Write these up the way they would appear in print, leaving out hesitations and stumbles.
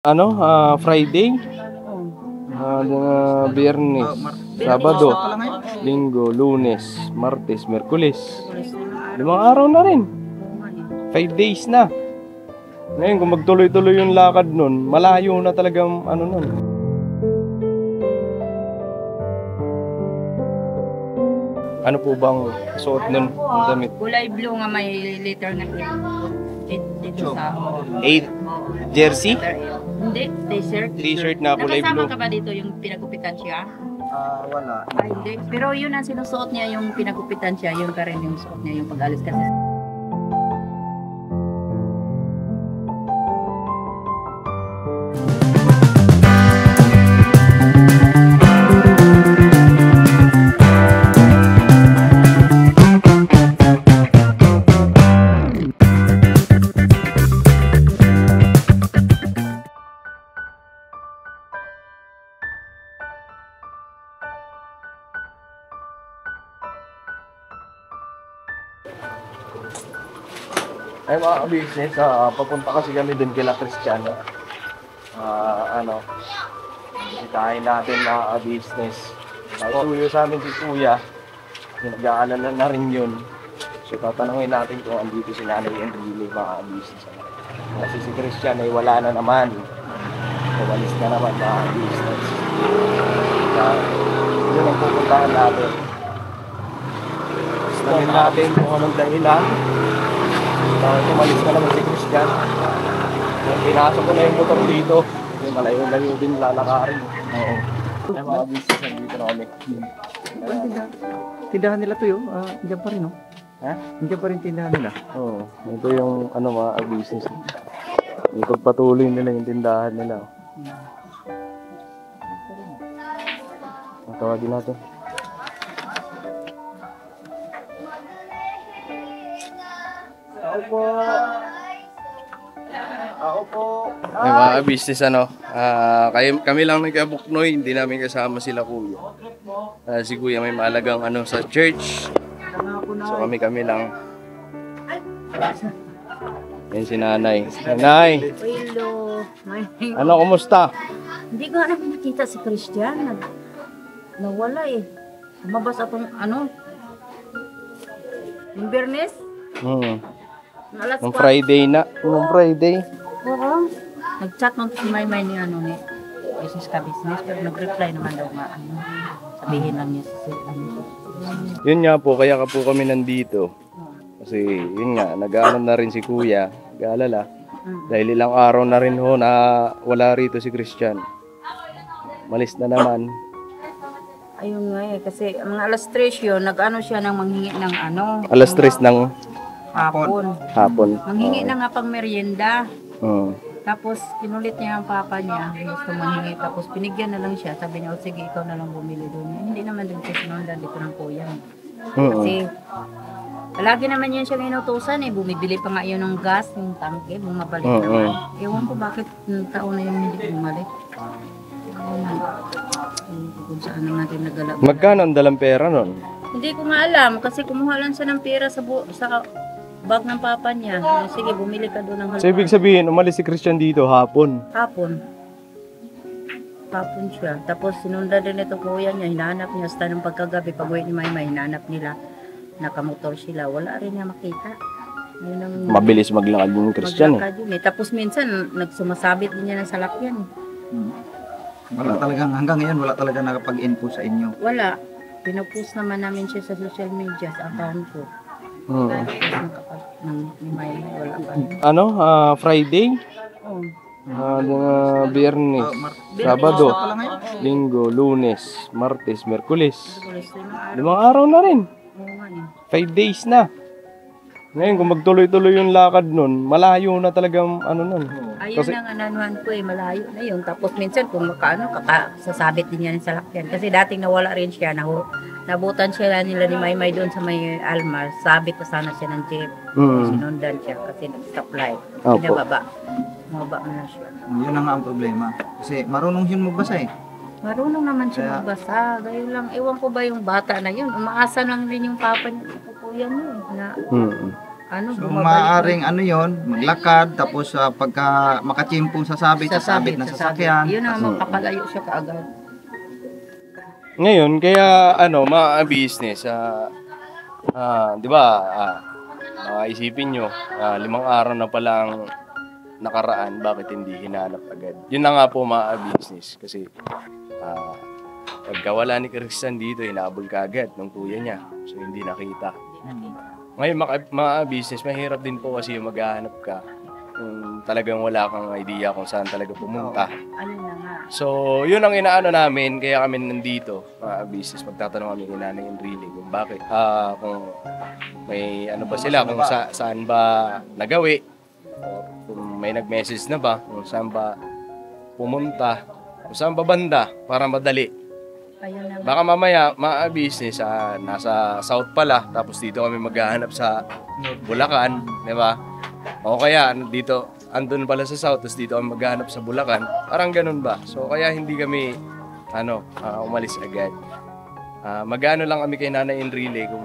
Friday, Biyernes, Sabado, Linggo, Lunes, Martes, Miyerkules. 5 araw na rin. 5 days na. Ngayon kung magtuloy-tuloy yung lakad nun, malayo na talagang nun. Ano po bang suot nun ang damit? Kulay blue nga may letter na dito sa Jersey? Hindi, t-shirt. T-shirt na kulay blue. Nakasama ka ba dito yung pinagupitan siya? Wala. Hindi. Pero yun ang sinusuot niya, yung pinagupitan siya, yun pa rin yung suot niya, yung pag-alis kasi. Ay mga business, papunta kasi kami dun kila Christian. Bisitahin natin mga business. Tuyo sa amin si Kuya, nag-aalala na rin yun. So tatanungin natin kung andito si Nanay Enrile mga business. Kasi si Christian ay wala na naman. Umalis na naman mga business. Yun ang pupuntahan natin. Tanungin natin kung anong dahilan. Umalis na naman si Christian. Pinasok ko na yung motor dito. Malayo-layo din lalakarin. Oo. Ay mga business nandito na kami. Tindahan nila to yun. Diyan pa rin, no? Ha? Diyan pa rin tindahan nila. Oo. Ito yung mga business. Ipagpatuloy nila yung tindahan nila. Tawagin natin. Ako po. Ay mga business kami lang nagkabuknoy, hindi namin kasama sila Kuya. Si Kuya may mahalagang sa church. So kami lang. Yan si Nanay. Nanay, Hello. kumusta? Hindi ko naman nakita si Christian. Nawala eh. Lumabas akong yung Biyernes? Alas Nung Friday na. Nung Friday. Oo. Nag-chat nung si Maymay ni business ka business, pero nag-reply naman daw nga sabihin lang niya Yun nga po, kaya ka po kami nandito. Kasi yun nga, nag-aaral na rin si Kuya, nag-aalala. Dahil ilang araw na rin na wala rito si Christian. Malis na naman. Ayun nga eh, kasi mga alas 3 yun, siya ng manghingi ng Alas 3 ng hapon. Manghingi na nga pang merienda. Oo. Tapos kinulit niya ang papa niya, gusto manghingi. Tapos pinigyan na lang siya, sabi niya, sige ikaw na lang bumili doon. Hindi naman din siya sinundan dito ng kuya. Kasi lagi naman yan siya inutusan eh, bumibili pa nga yun ng gas, yung tangke, bumabalik naman. Ewan ko bakit taon na yung hindi bumalik. Kung saan na natin nagalap. Magkano ang dalang pera nun? Hindi ko nga alam kasi kumuha lang siya ng pera sa bag ng papa niya. Sige, bumili ka doon ng halwa. So ibig sabihin, umalis si Christian dito hapon? Hapon siya. Tapos sinundan din ito kuya niya, hinahanap niya sa ng pagkagabi. Pag-uwi ni Maymay, hinahanap nila. Nakamotor sila. Wala rin niya makita. Mabilis maglakad yung Christian eh. Tapos minsan, nagsumasabit din niya ng salakyan. Wala talagang, hanggang ngayon, wala talaga nakapag-info sa inyo. Wala. Pinopost naman namin siya sa social media, sa account ko. Friday, Biyernes, Sabado, Linggo, Lunes, Martes, Miyerkules. 5 araw na rin. 5 days na. Ngayon kung magtuloy-tuloy yung lakad nun, malayo na talagang nun. Ayun kasi, ang ananuhan ko malayo na yun. Tapos minsan kung sasabit din niya sa lakyan. Kasi dating nawala rin siya, nabutan siya nila ni Maymay doon sa may Almar. Sabit pa sana siya ng jeep. Sinundan siya kasi nag-stoplight. Pinababa. Mababa na siya. Yun na nga ang problema. Kasi marunong yun magbasa eh. Marunong naman siya magbasa. Gayun lang, ewan ko ba yung bata na yun. Umaasa lang rin yung papa niya. Kuya niya ano, So bumabalik maaaring ano yon, maglakad, tapos pagka makachimpong sa sabit, sasabit na sasakyan. Yun ang makapalayo siya kaagad. Ngayon, kaya ano, mga business, di ba, isipin nyo, 5 araw na palang nakaraan, bakit hindi hinanap agad? Yun na nga po mga business, kasi pagka wala ni Christian dito, hinabol ka agad ng kuya niya, so hindi nakita. Ngayon, mga business, mahirap din po kasi maghahanap ka kung talagang wala kang idea kung saan talaga pumunta. Ayun na nga. So, yun ang inaano namin, kaya kami nandito, mga business, magtatanong kami kay Nanay Enrile kung bakit, kung may ano ba sila, kung saan ba nagawi, o kung may nag-message na ba, kung saan ba pumunta, kung saan ba banda, para madali. Ayun na nga. Baka mamaya, mga business, nasa south pala, tapos dito kami maghahanap sa Bulacan, di ba? O kaya, dito, andun pala sa south, tapos dito kami maghahanap sa Bulacan. Parang ganun ba? So, kaya hindi kami, umalis agad. Mag-ano lang kami kay Nanay Enrile kung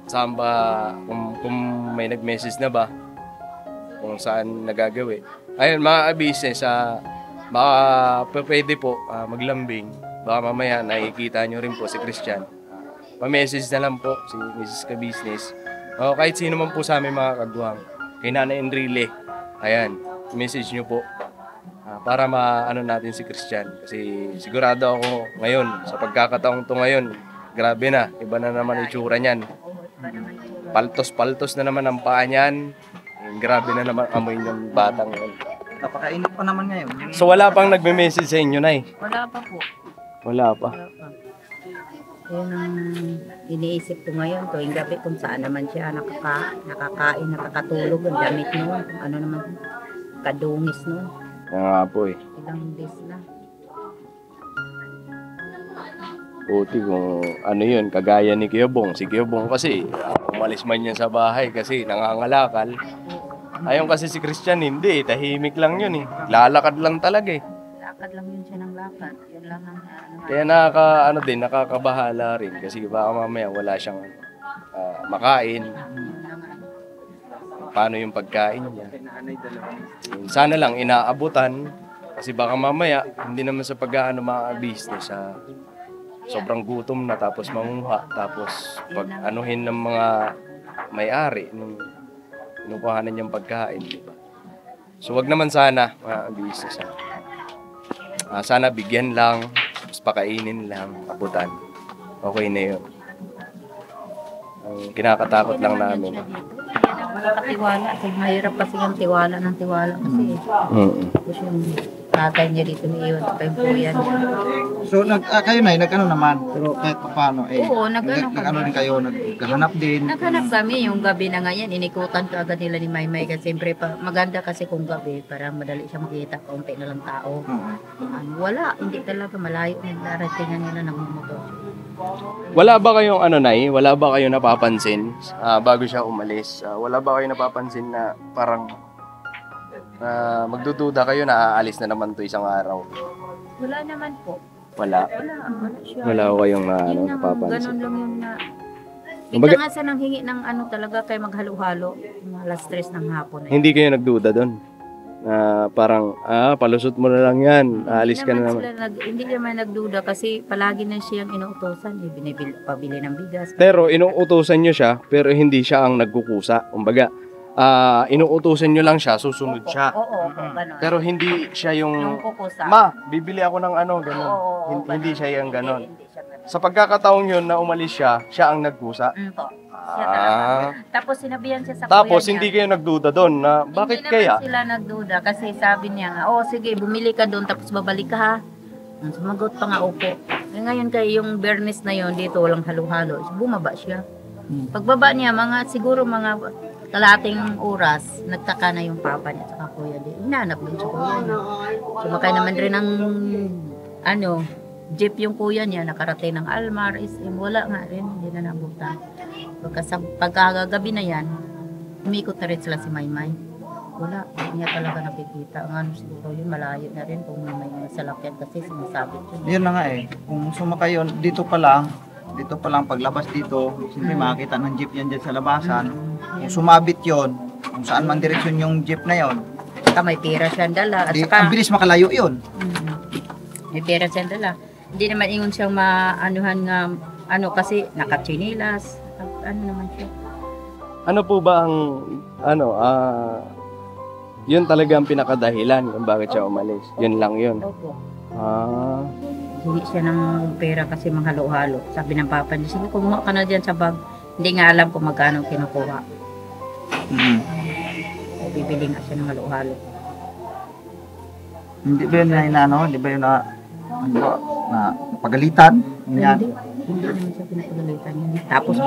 saan ba, kung may nag-message na ba, kung saan nagagawi. Ayun, mga business, baka pwede po maglambing. Baka mamaya nakikita nyo rin po si Christian. Pa-message na lang po si Mrs. Ka-Business. O kahit sino man po sa amin mga kagwang. Kay Nanay Enrile. Ayan, message nyo po. Para maano natin si Christian. Kasi sigurado ako ngayon, sa pagkakataong to ngayon, grabe na. Iba na naman itsura niyan. Paltos-paltos na naman ang paa niyan. Grabe na naman amoy ng batang yun. Napakainit pa naman ngayon. So wala pang nagme-message sa inyo, Nay? Wala pa po. Wala pa. Wala pa. Yun ang iniisip ko ngayon, tuwing gabi kung saan naman siya nakakain, nakakatulog, ang damit noon, kung ano naman, kadungis noon. Kaya nga po eh. Ilang days na. Buti kung ano yun, kagaya ni Kiyobong. Si Kiyobong kasi, umalis man yan sa bahay kasi nangangalakal. Ayon kasi si Christian, hindi, tahimik lang yun eh. Lalakad lang talaga eh. Lakad lang yun siya ng lakad. Yun lang ang Kaya nakakabahala rin kasi baka mamaya wala siyang makain. Paano yung pagkain niya? Sana lang inaabutan kasi baka mamaya hindi naman sa pag-aano mga business sobrang gutom na tapos manguha tapos pag anuhin ng mga may-ari nung kinukuhanan niyang pagkain, di ba? So wag naman sana mga business. Sana bigyan lang, tapos pakainin lang, abutan. Okay na yun. Ang kinakatakot lang namin. Nakatiwala. Kasi mahirap kasi yung tiwala ng tiwala kasi. Tapos yung tatay niya dito niiwan pa yung kuya niya. So kayo na, nag-ano naman, pero kahit paano Oo, nag-ano rin kayo, naghanap din. Naghanap kami yung gabi na ngayon, inikutan ka agad nila ni Maymay kasi siyempre maganda kasi kung gabi, parang madali siya makita, kaunti na lang tao. Wala, hindi talaga malayo na daratingan nila ng motor. Wala ba kayong Nay? Wala ba kayong napapansin bago siya umalis? Wala ba kayong napapansin na parang magdududa kayo na aalis na naman to isang araw? Wala naman po. Wala. Wala siya. Wala ko kayong Yun lang, napapansin. ganun lang yun na. Kumbaga- Bigla nga siya nang hingi ng talaga kay maghalo-halo. Mga alas 3 ng hapon. Hindi kayo nagduda doon? Parang, palusot mo na lang yan. Aalis ka na naman. Hindi naman nagduda kasi palagi na siyang inuutosan. Pabili ng bigas. Pero inuutosan nyo siya, pero hindi siya ang nagkukusa. Kumbaga, inuutosan nyo lang siya, susunod siya. Oo, gano'n. Pero hindi siya Yung yung, kukusa. bibili ako ng gano'n. Oo, Hindi siya yung gano'n. Hindi siya gano'n. Sa pagkakataong yun na umalis siya, siya ang nagkusa. Po. Siya talaga. Tapos sinabihan siya sa Tapos kuya hindi niya. kayo nagduda doon na bakit Hindi kaya? naman sila nagduda kasi sabi niya nga, sige, bumili ka doon tapos babalik ka ha. Sumagot pa nga, opo. Ngayon kay yung Bernes na yon dito walang halo-halo. Bumaba siya. Pagbaba niya, siguro mga kalating oras, nagtaka na yung papa niya at kuya niya. Hinanap din sa kuya niya. Sumakay naman rin ng jeep yung kuya niya, nakarating ng Almar, wala nga rin, hindi na nabutan. Pagkagabi na yan, umikot na rin sila si Maymay. Wala, hindi niya talaga nakikita. Ang siguro yun, malayo na rin kung may salakyan kasi sinasabi ko. Yun na nga eh, kung sumakay yun, dito pa lang, dito pa lang paglabas dito, siyempre makakita ng jeep yan dyan sa labasan. Kung sumabit yon, kung saan man direksyon yung jeep na yon, Saka may pera siyang dala. At ang saka, bilis makalayo yon. may pera siyang dala. Hindi naman ingon siyang maanuhan nga, kasi nakatsinilas. Ano naman siya. Ano po ba ang, yun talaga ang pinakadahilan kung bakit siya umalis. Yun lang yun. Opo. Ah, Hindi siya ng pera kasi manghalo-halo. Sabi ng papa niya, sige kumuha ka na dyan sa bag. Hindi nga alam kung magkano kinukuha. O bibili nga siya ng halo-halo. Hindi ba yun na inaano? Hindi ba yun na pagalitan? Yan. Hindi naman siya pinapagalitan yun. Tapos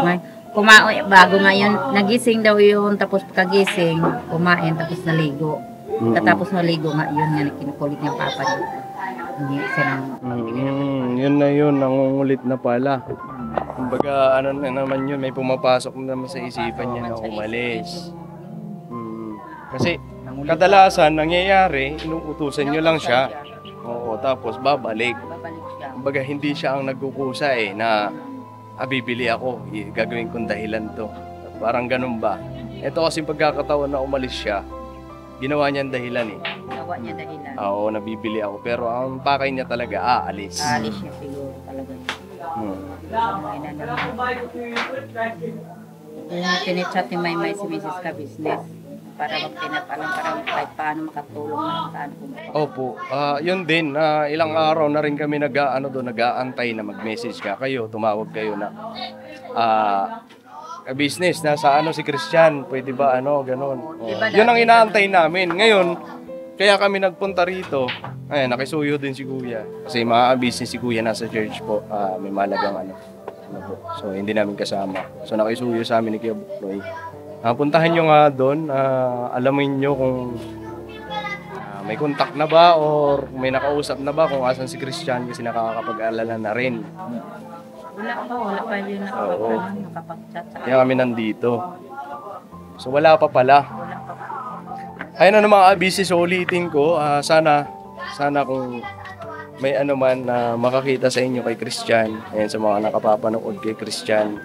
bago ngayon, nagising daw yun, tapos pagkagising, kumain, tapos naligo. Tapos naligo nga yun, nga kinukulit ng papa niya. Hindi siya ng... yun na yun, nangungulit na pala. Kumbaga, ano na naman yun, may pumapasok na naman sa isipan niya na umalis. Kasi, kadalasan, nangyayari, inuutusan niyo lang siya. Oo, tapos babalik. Babalik siya. Kumbaga, hindi siya ang nagkukusa na bibili ako, gagawin kong dahilan to. Parang ganun ba? Ito kasi pagkakataon na umalis siya, ginawa niya ang dahilan Ginawa niya dahilan. Oo, nabibili ako. Pero ang pakay niya talaga, aalis. Aalis niya siguro talaga. Tinitchat ni Maymay si Mrs. Ka-Business para magpinapalang para kahit paano makatulong na saan kung Opo, yun din, ilang araw na rin kami nag-aantay na mag-message ka kayo, tumawag kayo na business, nasa si Christian, pwede ba ganon. Yun ang inaantay namin. Ngayon, kaya kami nagpunta rito, nakisuyo din si Kuya. Kasi mga business si Kuya nasa church po, may malagang po. So hindi namin kasama. So nakisuyo sa amin ni Kuya Buknoy. Puntahan nyo nga doon, alamin nyo kung may contact na ba or may nakausap na ba kung asan si Christian kasi nakakapag-alala na rin. wala pa yun nakapag-chat. Kaya kami nandito. So wala pa pala. Wala pa. Ayun mga busy, so ulitin ko, sana kung may man na makakita sa inyo kay Christian, ayan sa mga nakapapanood kay Christian.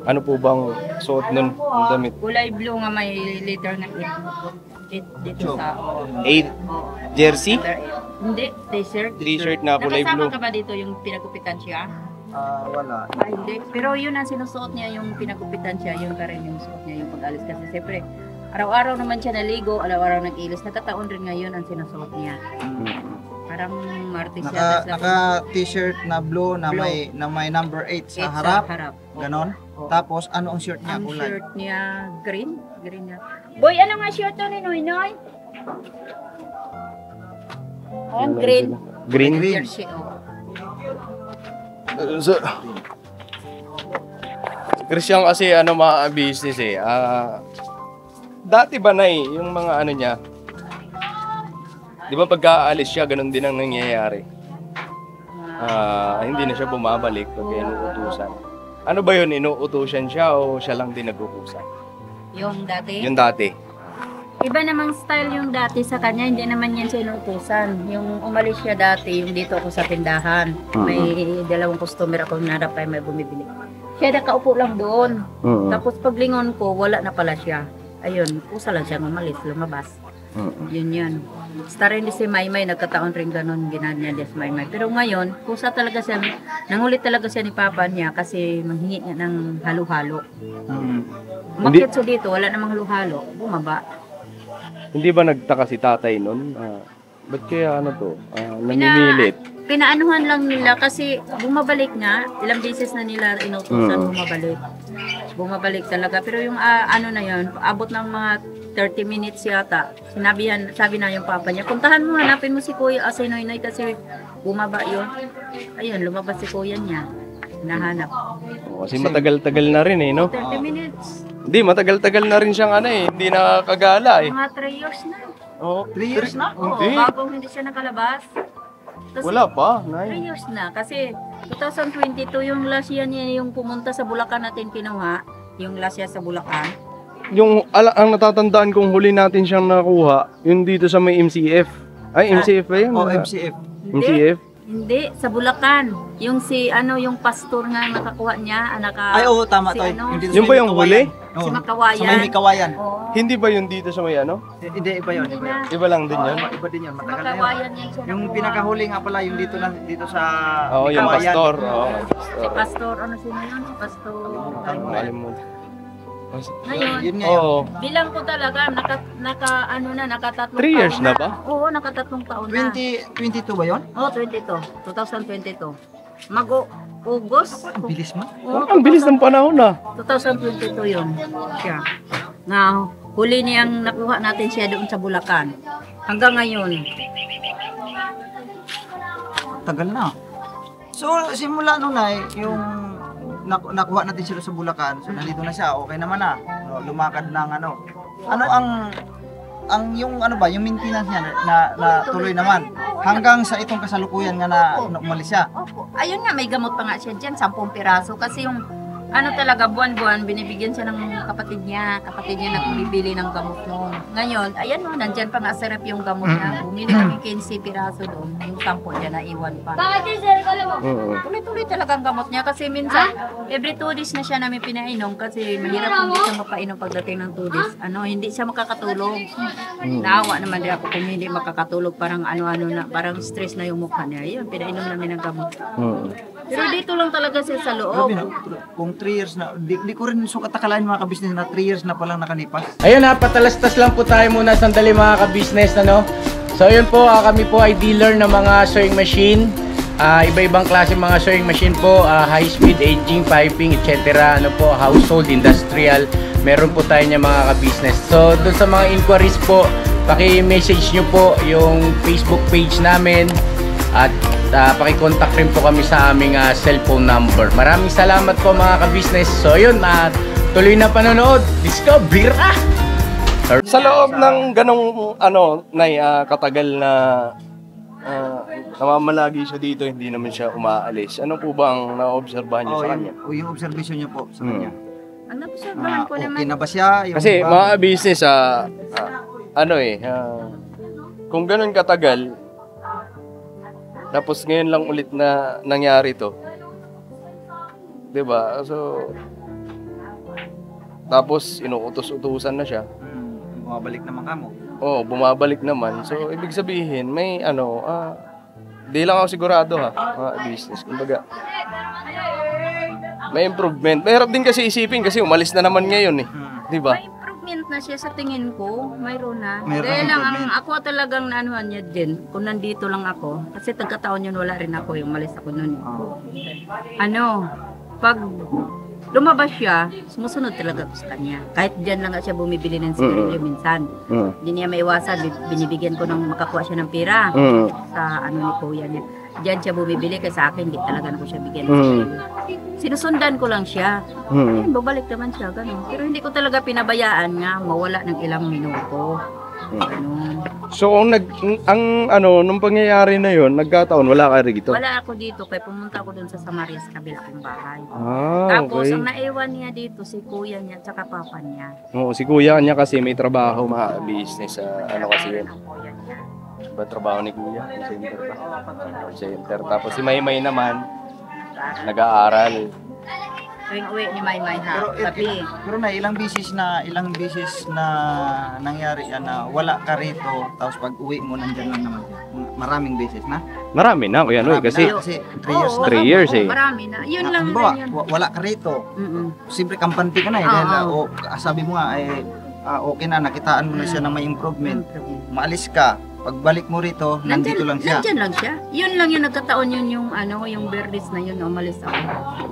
Ano po bang suot nun ng damit? Kulay blue nga may letter na 8 dito sa 8 jersey? Hindi, t-shirt. T-shirt na kulay Nakasama blue. ka ba dito yung pinagupitan siya? Wala. Hindi. Pero yun ang sinusuot niya, yung pinagupitan siya, yun pa rin yung suot niya, yung pag-alis. Kasi siyempre, araw-araw naman siya naligo, araw-araw nag-ilis. Nagkataon rin ngayon ang sinusuot niya. Parang martis siya. Naka t-shirt na blue na may number 8 sa harap. Ganon. Tapos ano ang shirt niya? Ang Kulay. shirt niya, green. Green niya. Boy, ano nga shirt to ni Noy Noy? Ang green. Green? Jersey, oh. So, Christian kasi mga business dati ba yung mga niya, di ba pagka-aalis siya, ganun din ang nangyayari. Hindi na siya bumabalik pag inuutusan. Ano ba yun, inuutusan siya o siya lang din nagkukusa? Yung dati? Yung dati. Iba namang style yung dati sa kanya, hindi naman yan siya inuutusan. Yung umalis siya dati, yung dito ako sa tindahan. May dalawang customer ako narap ay may bumibili. Siya nakaupo lang doon. Tapos paglingon ko, wala na pala siya. Ayun, kusa lang siya umalis, lumabas. Yun. Star rin si Maymay, nagkataon rin ganun, ginanya niya si Maymay. Pero ngayon, kusa talaga siya, nangulit talaga siya ni Papa niya kasi manghingi niya ng halo-halo. Umakyat so dito, wala namang halo-halo, bumaba. Hindi ba nagtaka si tatay nun? Ba't kaya namimilit? Pinaanuhan lang nila kasi bumabalik nga, ilang beses na nila inutusan bumabalik. Bumabalik talaga. Pero yung na yun, abot ng mga 30 minutes yata. Sabi na yung papa niya, puntahan mo, hanapin mo si Kuya Noy kasi bumaba yun. Ayun, lumabas si Kuya niya. Nahanap. Kasi matagal-tagal na rin no? 30 minutes. Hindi, matagal-tagal na rin siyang hindi nakakagala Mga 3 years na. Oh, 3 years na? Oo, Hindi. bagong hindi siya nakalabas. Kasi, Wala pa, 3 years na. Kasi 2022 yung last year niya yung pumunta sa Bulacan natin kinuha. Yung last year sa Bulacan. Yung ang natatandaan kong huli natin siyang nakuha, yung dito sa may MCF. Ay, MCF ba yun? O MCF. Hindi. MCF? Hindi, sa Bulacan. Yung yung pastor nga nakakuha niya, Ay, oo, tama si to. ano, Yung dito Yung sa ba may yung Kawayan. huli? Oo. si Makawayan. Sa may Kawayan. Oo. Hindi ba yun dito sa may ano? Hindi, iba yun. Iba yun. Iba lang din yun? Iba din yun. Matagal na yun. Makawayan yan siya Yung nakuha. pinakahuli nga pala, yung dito sa Oo, may yung Kawayan. pastor. Oo, Si pastor, ano sino yun? Si pastor. Nakalimutan. Ngayon, Yun nga yun. Oo. bilang ko talaga, nakatatlong 3 years taon na ba? Oo, nakatatlong taon na. 2022 ba yun? Oo, 2022. August. Ang bilis mo. Oo, Ang bilis ng panahon na. 2022 yun siya. Na huli niyang nakuha natin siya doon sa Bulacan. Hanggang ngayon. Tagal na. So, simula nun ay, yung nakuha natin sila sa Bulacan, so nandito na siya, okay naman na. No, lumakad ng ano. Ano ang yung ano ba, yung maintenance niya na tuloy naman. Hanggang sa itong kasalukuyan nga na umalis siya. Opo. Ayun nga, may gamot pa nga siya dyan, 10 piraso. Kasi yung talaga, buwan-buwan, binibigyan siya ng kapatid niya. Kapatid niya na bibili ng gamot noon. Ngayon, ayan mo, nandyan pa nga sarap yung gamot niya. Bumili kami 15 piraso doon. Yung 10 niya na iwan pa. Oo. Tuloy-tuloy talaga ang gamot niya kasi minsan, every 2 days na siya namin pinainom kasi mahirap kung hindi siya mapainom pagdating ng 2 days. Hindi siya makakatulog. Naawa naman din ako kung hindi makakatulog, parang parang stress na yung mukha niya. Yun, pinainom namin ng gamot. Oo. Pero dito lang talaga siya sa loob. Grabe, no? Kung 3 years na, di ko rin sukat akalain mga kabisnes na 3 years na palang nakalipas. Ayun ha, patalastas lang po tayo muna sandali mga ka-business, ano? So ayun po, kami po ay dealer ng mga sewing machine. Iba-ibang klase mga sewing machine po, high speed, aging, piping, etc. Ano po, household, industrial. Meron po tayo niya mga ka-business. So doon sa mga inquiries po, paki-message nyo po yung Facebook page namin. At paki-contact rin po kami sa aming cellphone number. Maraming salamat po mga ka-business. So yun, tuloy na panonood. Discover! Sa loob ng ganong katagal na namamalagi siya dito, hindi naman siya umaalis. Ano po ba ang na-obserbahan niyo sa kanya? Yung observation niyo po sa kanya. Ang napasabahan ko naman. Okay na ba siya? Yung Kasi ba- mga business, kung ganon katagal, tapos ngayon lang ulit na nangyari to. 'Di ba? So, tapos inuutos-utusan na siya. Bumabalik naman kamo. Oo, bumabalik naman. So, ibig sabihin, may di lang ako sigurado mga business. Kumbaga, may improvement. Mahirap din kasi isipin kasi umalis na naman ngayon eh. Di ba? May improvement na siya sa tingin ko. Mayroon na. Mayroon Dahil lang, improvement. ako talagang naanuhan niya din. Kung nandito lang ako. Kasi tagkataon yun, wala rin ako. Yung malis ako nun. Pag lumabas siya, sumusunod talaga ako sa kanya. Kahit dyan lang siya bumibili ng sigarilyo minsan. Hindi niya maiwasan. Binibigyan ko ng makakuha siya ng pera. Sa ni kuya niya. Diyan siya bumibili kasi sa akin, hindi talaga ako siya bigyan ng sigarilyo. Sinusundan ko lang siya. Ayun, babalik naman siya, gano'n. Pero hindi ko talaga pinabayaan nga, mawala ng ilang minuto. Gano'n. So, nung pangyayari na yon, nagkataon, wala ka rito? Wala ako dito, kaya pumunta ako dun sa Samaria sa kabila kong bahay. Tapos, Okay. ang naiwan niya dito, si kuya niya, tsaka papa niya. Oo, si kuya niya kasi may trabaho, mga business. Kasi yun. Ang kuya niya. Ba trabaho ni kuya? Center ba? Center. Tapos si Maymay naman, nag-aaral. Tuwing uwi ni Maymay ha, Pero sabi, pero na ilang bisis na nangyari yan na wala ka rito tapos pag uwi mo nandiyan lang naman. Maraming beses na. Marami na, kuya Noy, Marami kasi na, 3 years oo, na. 3 years eh. marami na. Yun lang Halimbawa, na yun. wala ka rito. Mm-mm. Siyempre kampante ka na eh. Oo. Dahil sabi mo nga okay na, nakitaan mo na siya na may improvement. Maalis ka. Pagbalik mo rito, nandito lang siya. Nandyan lang siya. Yun lang yung nagkataon yun yung birthdays na yun, umalis ako.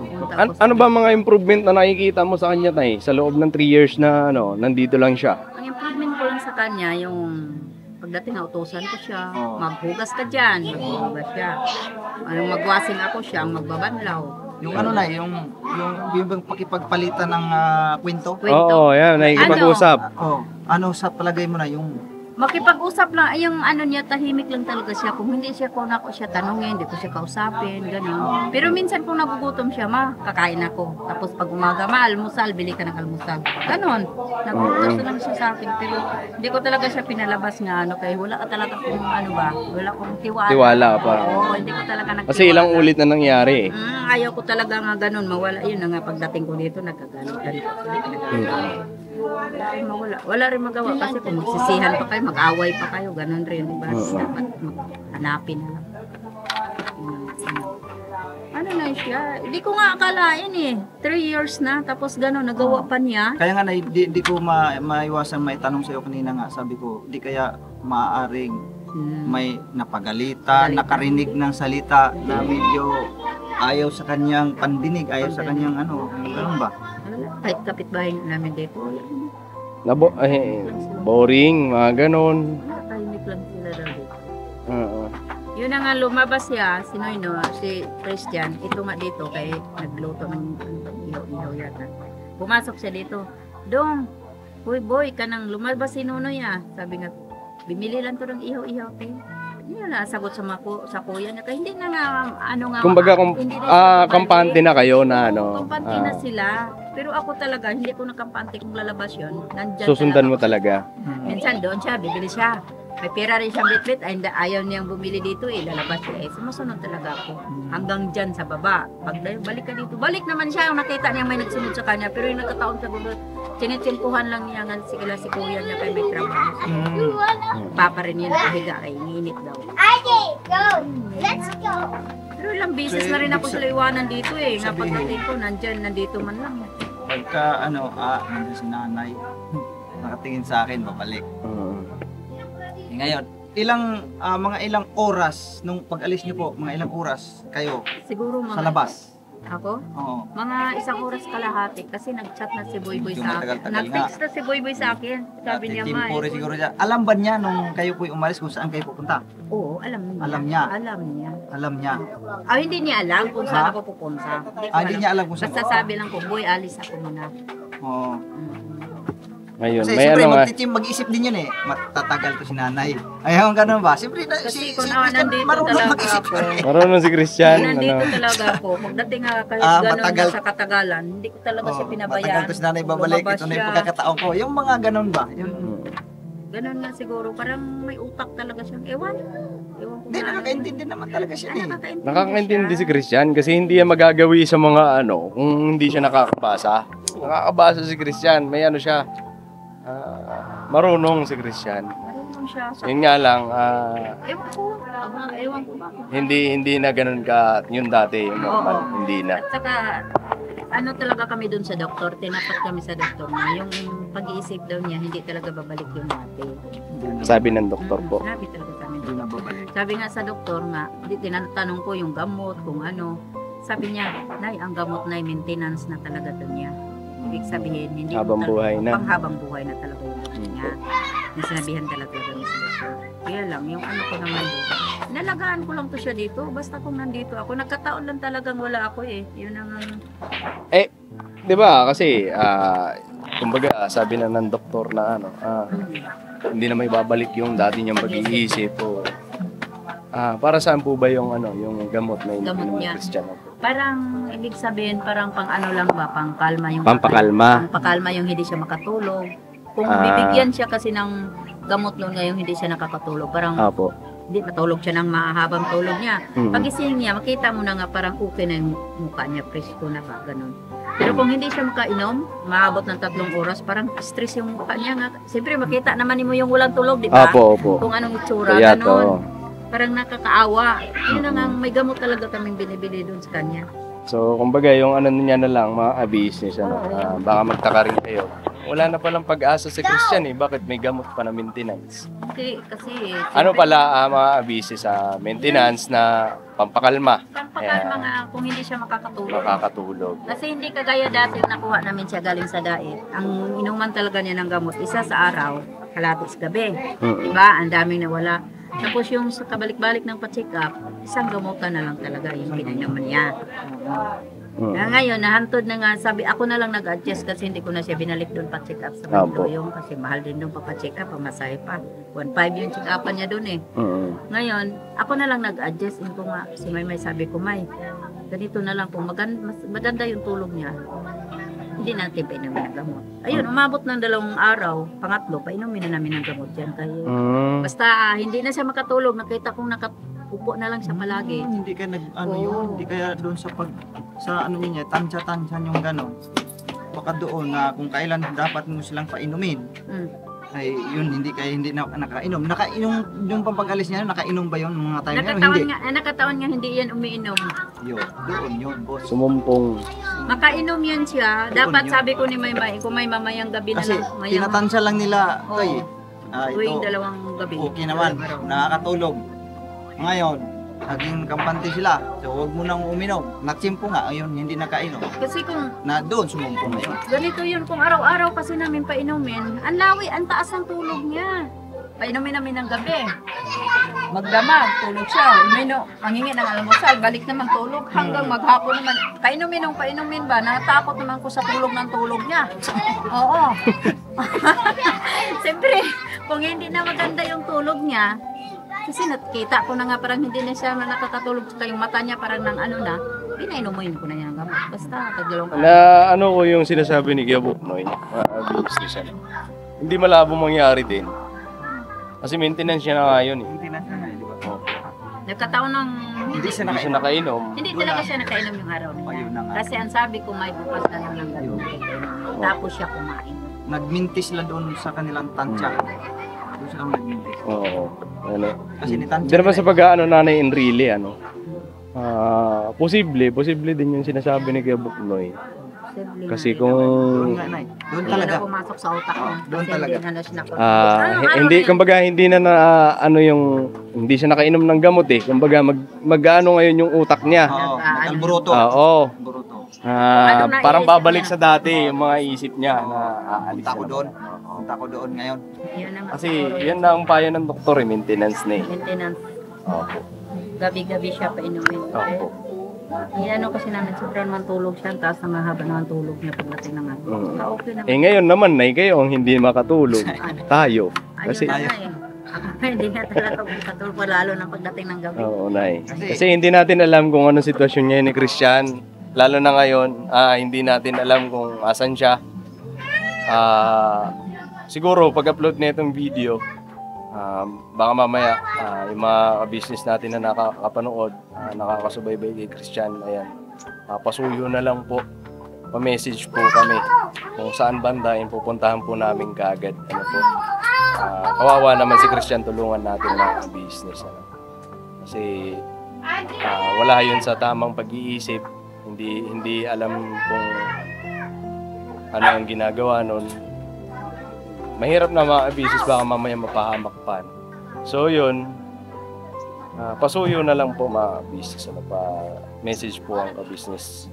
Yung tapos- ano ba mga improvement na nakikita mo sa kanya, Tay? Sa loob ng 3 years na nandito lang siya. Ang improvement ko lang sa kanya, yung pagdating na utusan ko siya, Oo. maghugas ka dyan, maghugas siya. Magwasing ako siya, ang magbabanlaw. Yung yung pakipagpalitan ng kwento. Kwento. Oo, yan, nakikipag-usap. Ano sa palagay mo na yung makipag-usap lang, ay, yung ano niya, tahimik lang talaga siya. Kung hindi siya, kung ako siya tanungin, hindi ko siya kausapin, gano'n. Pero minsan kung nagugutom siya, kakain ako. Tapos pag umaga, almusal, bili ka ng almusal. Gano'n. Nagugutom lang siya sa akin. Pero hindi ko talaga siya pinalabas nga, ano, kaya wala ka talaga kung ano ba, wala kong tiwala. Tiwala pa. Oo, hindi ko talaga nagtiwala. Kasi ilang ulit na nangyari eh. Ayaw ko talaga nga gano'n, mawala. Yun na nga, pagdating ko dito, nagkagalit. Wala rin magawa kasi kung magsisihan pa kayo, mag-away pa kayo, ganun rin. Diba? Dapat hanapin na lang. Ano na siya? Hindi ko nga akalain eh. 3 years na, tapos gano'n, nagawa pa niya. Kaya nga di ko maiwasan may tanong sa'yo kanina nga, sabi ko, di kaya maaaring may napagalitan, nakarinig ng salita na medyo ayaw sa kanyang pandinig, ayaw sa kanyang ano, ganun ba? Kahit kapitbahay namin dito, wala. Boring, mga ganon. Tahimik lang sila daw dito. Yun na nga, lumabas siya, si Noyno, si Christian, ito nga dito, kaya nagluto ng ihaw yata. Pumasok siya dito, Dong, boy, ka nang lumabas si Nonoy ah. Sabi nga, bimili lang to ng ihaw-ihaw, yun na, sagot sa kuya niya. Kaya hindi na nga, ano nga. Kumbaga, kampante na kayo na ano. Kampante na sila. Pero ako talaga, hindi ko na kampante kung lalabas yun. Nandyan Susundan mo talaga. Minsan doon siya, bibili siya. May pera rin siyang bitbit, ay ayaw niyang bumili dito lalabas siya. Sumusunod talaga ako. Hanggang dyan sa baba. Pag balik ka dito, balik naman siya. Yung nakita niya may nagsunod sa kanya. Pero yung nagkataon sa gulo, tinitsimpuhan lang niya nga si kuya niya kay may trabaho. Papa rin niya nakahiga kay init daw. Go! Let's go! Pero ilang beses na rin ako sila iwanan dito Nga pagdating ko, nandito man lang. Pagka nandiyan si nanay, nakatingin sa akin, babalik. Ngayon, mga ilang oras nung pag-alis niyo po, mga ilang oras kayo Siguro sa labas? Ako? Oo. Mga 1 oras kalahati kasi nag-chat na si Boyboy Medyo sa akin. matagal-tagal Nag-text na si Boyboy sa akin. Sabi niya, Ma. Timpuri siguro siya. Alam ba niya nung kayo po'y umalis kung saan kayo pupunta? Oo, alam niya. Alam niya? Alam niya. Alam niya. Hindi niya alam kung saan ako pupunta. Hindi niya alam kung saan. Basta sabi lang ko, Boy, alis ako muna. Oo. Ngayon, Kasi may siyempre, ano nga. mag-isip din yun eh. Matatagal to si nanay. Ayaw, ganun ba? Siyempre, Kasi si kung Christian nandito marunong talaga mag-isip ako. yun eh. Marunong si Christian. Nandito Ano. talaga ako. Pagdating nga kahit ganun matagal. na sa katagalan, hindi ko talaga siya pinabayaan. Matagal to si nanay babalik. Lumabas Ito na yung siya. pagkakataon ko. Yung mga ganun ba? Yung, Ganun na siguro. Parang may utak talaga siyang ewan. Ewan ko hindi, ba. nakakaintindi naman talaga siya eh. Nakakaintindi si Christian kasi hindi yan magagawi sa mga ano kung hindi siya nakakabasa. Nakakabasa si Christian. May ano siya. Marunong si Christian. Marunong siya. Yun nga lang, Ewan ko ba. hindi na ganun ka yung dati, yung normal, hindi na. At saka, ano talaga kami dun sa doktor, tinapat kami sa doktor na yung pag-iisip daw niya, hindi talaga babalik yung dati. Sabi ng doktor po. Sabi talaga sa amin. Hindi na babalik. Sabi nga sa doktor nga, tinatanong ko yung gamot, kung ano. Sabi niya, Nay, ang gamot na maintenance na talaga to niya. Ibig sabihin, hindi Habang buhay na. Panghabang buhay na talaga yung gamot niya. Nasinabihan talaga kami sa doktor. Kaya lang, yung ano ko naman dito, nalagaan ko lang to siya dito. Basta kung nandito ako, nagkataon lang talagang wala ako Yun ang... Di ba? Kasi, kumbaga, sabi na ng doktor na ano, hindi na may babalik yung dati niyang pag-iisip o para saan po ba yung ano, yung gamot na Gamot niya. Christian? Parang, ibig sabihin, parang pang ano lang ba, pang kalma yung... Pampakalma. Pampakalma yung hindi siya makatulog. Kung bibigyan siya kasi ng gamot noon ngayong hindi siya nakakatulog, parang Apo. hindi matulog siya ng mahabang tulog niya. Pagising niya, makita mo na nga parang okay na yung mukha niya, presko na ba, ganun. Pero kung hindi siya makainom, maabot ng 3 oras, parang stress yung mukha niya nga. Siyempre, makita naman mo yung walang tulog, di ba? Opo. Kung anong itsura, Kaya ganun. Parang nakakaawa. Yun na nga, may gamot talaga kaming binibili doon sa kanya. So, kumbaga, yung ano niya na lang, mga business, ano, baka magtaka rin kayo. Wala na palang pag-asa si Christian Bakit may gamot pa na maintenance? Kasi Ano pala mga business sa maintenance na pampakalma? pampakalma nga kung hindi siya makakatulog. Makakatulog. Kasi hindi kagaya dati nakuha namin siya galing sa diet. Ang inuman talaga niya ng gamot, isa sa araw, kalatis gabi. Diba? Ang daming nawala. Tapos yung sa kabalik-balik ng pa-check up, isang gamutan na lang talaga yung pinainuman niya. Ngayon, nahantod na nga, sabi, ako na lang nag-adjust kasi hindi ko na siya binalik doon pa-check up sa Mandaluyong kasi mahal din doon pa-check up, pamasahe pa. 1.5 yung check upan niya doon eh. Ngayon, ako na lang nag-adjust. Ko nga, si May sabi ko, May, ganito na lang po, maganda yung tulog niya. Hindi natin painumin ng gamot. Ayun, umabot ng 2 araw, pangatlo, painumin na namin ng gamot yan. Kaya, basta hindi na siya makatulog, nakita kong nakaupo na lang siya palagi. Hindi kaya yun, hindi kaya doon sa ano niya, tansya-tansya yung gano'n. Baka doon na kung kailan dapat mo silang painumin. Ay yun, hindi na nakainom. Nakainom yung pampag-alis niya, nakainom ba yun mga time na hindi? Nakataon nga hindi yan umiinom. Doon yun, boss. Sumumpong. Makainom yan siya. Dapat sabi ko ni Maymay, kung may mamayang gabi na Kasi lang. tinatansya lang nila, Toy. Tuwing Ito, 2 gabi. okay naman, nakakatulog. Ngayon, naging kampante sila. So, huwag mo nang uminom. Natsimpo nga, ayun, hindi nakainom. Kasi kung Na doon, sumumpong na yun. ganito yun, kung araw-araw kasi namin painumin, ang lawi, ang taas ng tulog niya. Painumin namin ng gabi. Magdamag, tulog siya. Mangingi ng almusal, balik naman tulog. Hanggang maghapon naman. Painumin ba? Natakot naman ko sa tulog ng tulog niya. Oo. Siyempre, kung hindi na maganda yung tulog niya, kasi nakita ko na nga parang hindi na siya nakakatulog sa yung mata niya parang nang ano na, pinainumin ko na niya ng gamot. Basta, tagalong Na ano ko yung sinasabi ni Kuya Buknoy, business hindi malabo mangyari din. Kasi maintenance niya na nga yun eh. Hindi na siya, di ba? nagkataon ng Hindi siya Hindi siya nakainom. nakainom. hindi talaga siya nakainom yung araw na Ayun na yan. nga. Kasi ang sabi ko may bukas na lang ng gabi. Tapos siya kumain. Nagmintis sila doon sa kanilang tansya. Doon silang nagmintis. Oo. Ano. Kasi ni tansya. Hindi naman sa pag-ano nanay in really, ano. Posible din yung sinasabi ni Kuya Buknoy. Posible Kasi nga, kung Doon nga, Nay. Doon hindi talaga. na pumasok sa utak ko. Doon Kasi talaga. hindi na siya nakot. hindi kumbaga hindi na ano yung hindi siya nakainom ng gamot eh. Kumbaga mag-ano ngayon yung utak niya. Oo, nag-alburuto. Oo. Alburuto. Parang babalik sa dati yung mga isip niya na aalis Punta ko na doon. naman. Punta ko doon ngayon. Yan ang Kasi yan na ang payo ng doktor eh, maintenance na eh. maintenance. Opo. Gabi-gabi siya painumin. Opo. Ano kasi namin, sobrang naman tulog siya, taas na mahaba naman tulog niya pagdating ng ano. Okay naman. Eh ngayon naman na kayo ang hindi makatulog. Tayo. Ayun Kasi na nga eh. Ako hindi nga talaga makatulog pa lalo ng pagdating ng gabi. Oo, Nay. Kasi hindi natin alam kung anong sitwasyon niya ni Christian. Lalo na ngayon, hindi natin alam kung asan siya. Siguro, pag-upload na itong video, baka mamaya, yung mga business natin na nakakapanood, nakakasubaybay kay Christian, ayan, pasuyo na lang po. Pa-message po kami kung saan banda, yung pupuntahan po namin kaagad. Ano po. Kawawa naman si Christian, tulungan natin na business. Ano. Kasi wala yun sa tamang pag-iisip. Hindi alam kung ano ang ginagawa nun. Mahirap na mga business, baka mamaya mapahamak pa. So yun, pasuyo na lang po mga business. Ano, pa-message po ang ka-business.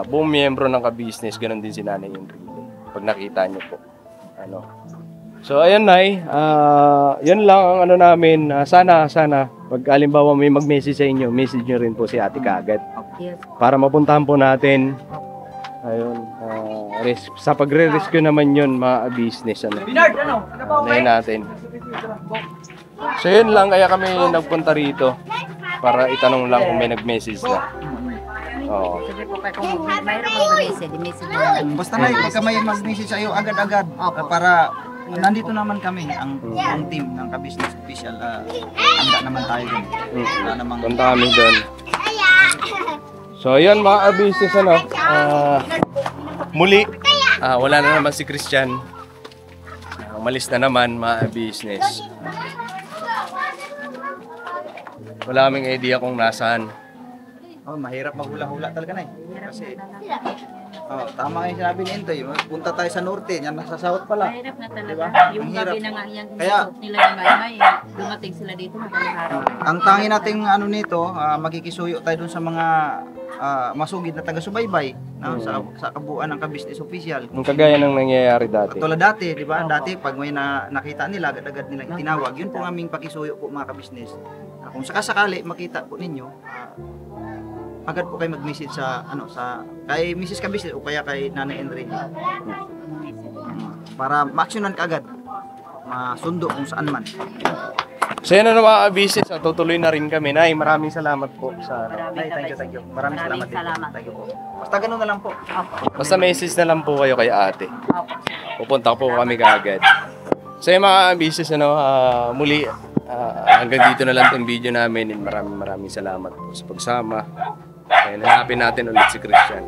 Buong miyembro ng ka-business, ganun din si Nanay Enrile. Pag nakita niyo po. Ano. So ayun, Nay, yun lang ang ano namin. Sana, pag alimbawa may mag-message sa inyo, message nyo rin po si Ate kaagad. Yes. Para mapuntahan po natin. Ayun, sa pagre-rescue naman yun, mga business. Ano. Binard, ano? Unahin natin. So yun lang, kaya kami nagpunta rito. Para itanong lang kung may nag-message na. Oo. Sabi ko kung mayroon mag-message, i-message mo na lang. Basta na, pagka may mag-message sa'yo, agad-agad. Para nandito naman kami, ang team ng ka-business official. Handa naman tayo dun. Wala namang... Punta kami doon. So yun mga business, ano. Muli, wala na naman si Christian. Umalis na naman mga business. Wala kaming idea kung nasaan. Oh, mahirap maghula-hula talaga na eh. Kasi, tama nga yung sinabi ni Intoy, punta tayo sa norte, yan nasa south pala. Mahirap na talaga. Diba? Yung Ang gabi hirap. na nga yung Kaya- inusok nila ng Maymay, dumating sila dito madaling araw. Ang tangi nating ano nito, makikisuyo tayo dun sa mga masugid na taga-subaybay no? Sa kabuuan ng ka-business official. Yung kagaya ng nangyayari dati. Tulad dati, di ba? Dati, pag may nakita nila, agad-agad nilang itinawag. Yun po ang aming pakisuyo po mga ka-business. Kung sakasakali, makita po ninyo, agad po kayo mag-message sa, kay Mrs. Ka-business o kaya kay Nanay Enrique. Para ma-actionan ka agad. Masundo kung saan man. So yan na mga business, tutuloy na rin kami. Nay, maraming salamat po sa Ay, thank you. Maraming salamat din. Thank you po. Basta ganun na lang po. Basta message na lang po kayo kay ate. Pupunta po kami kaagad. So yung mga business, muli, hanggang dito na lang itong video namin. And maraming salamat po sa pagsama. Kaya hanapin natin ulit si Christian.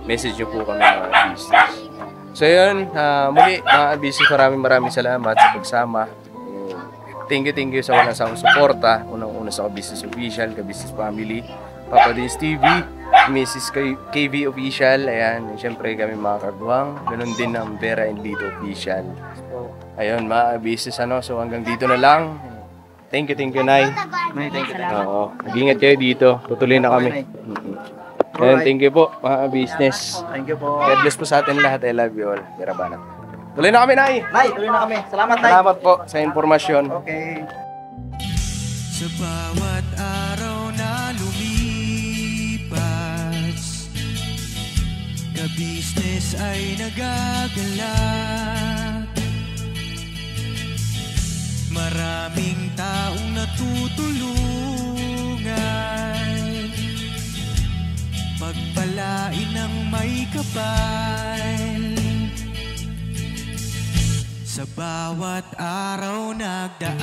Message nyo po kami mga business. So yun, muli mga business, maraming salamat sa pagsama. Thank you sa walang sawang suporta. Unang-una sa Business Official, Ka-Business Family, Papa Dins TV, Mrs. KV Official, ayan, siyempre kami mga kagwang, ganun din ang Vera and Lito Official. Ayun, mga business, so hanggang dito na lang. Thank you, Nay. Thank you. Oo, mag-ingat kayo dito, tutuloy na kami. Ayun, thank you po, mga business. Thank you po. God bless po sa atin lahat, I love you all. Vera Banat. Tuloy na kami, Nay. Nay, tuloy na kami. Salamat, Nay. Salamat po sa informasyon. Okay. Sa bawat araw na lumipas, ka-business ay nagagalak. Maraming taong natutulungan, pagpalain ng may kapal. Sa bawat araw nagdaan,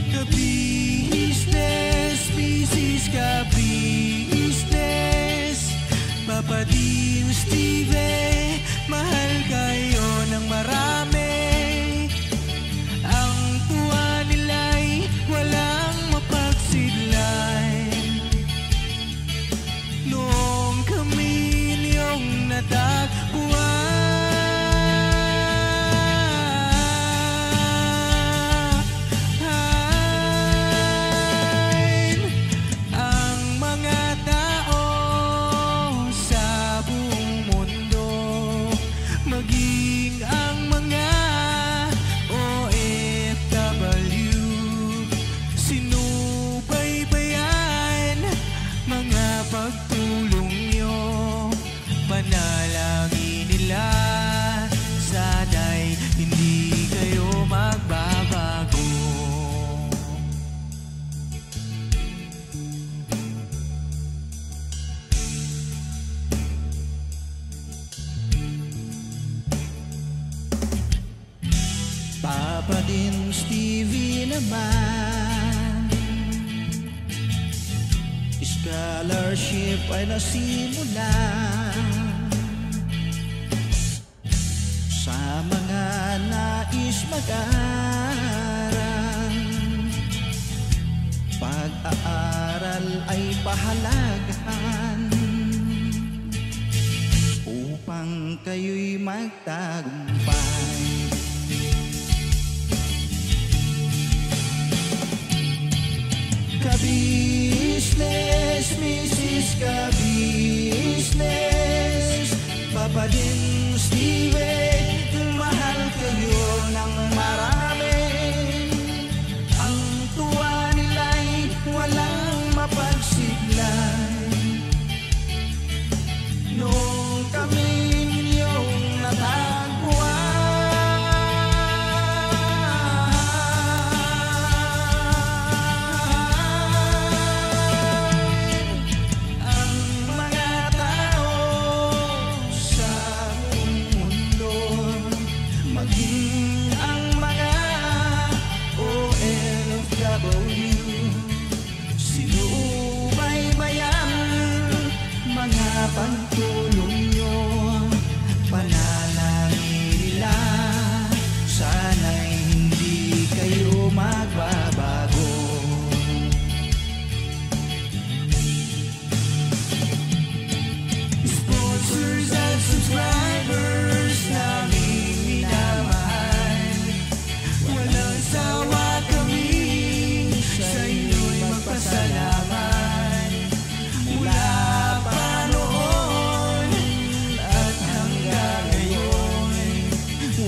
ka-business, Mrs. Ka-business, Papa Dins TV, mahal kayo ng marami. Ang tuwa nila'y walang mapagsidlan. Noong kami niyong natagpuan, ang mga tao sa buong mundo, maging ang mga OFW, sinubaybayan mga pagtulong nyo, panalangin nila, sana'y hindi kayo magbabago. Papa Dins TV naman, scholarship ay nasimula sa mga nais mag-aral. Pag-aaral ay pahalagahan upang kayo'y magtagumpay. Ka-business, Mrs. Ka-business, Papa Dins TV, mahal kayo ng marami. Ang tuwa nila'y walang mapagsiglan. Noong kami ninyong natagpuan, pagtulong nyo, panalangin nila, sana'y hindi kayo magbabago. Sponsors at subscribers naming minamahal,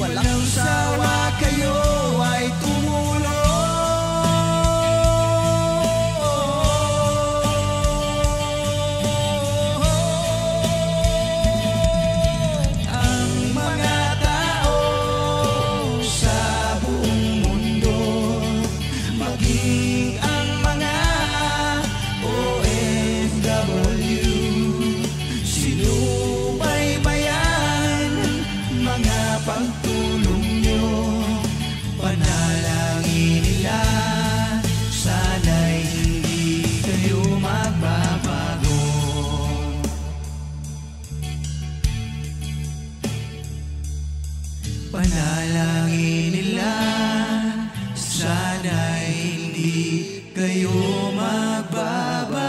walang sawa kayo ay tumulong. Ang mga tao sa buong mundo, maging ang mga OFW, sinubaybayan mga pagtulong nyo. Panalangin nila, sana'y hindi kayo magbabago. Panalangin nila, sana'y hindi kayo magbabago.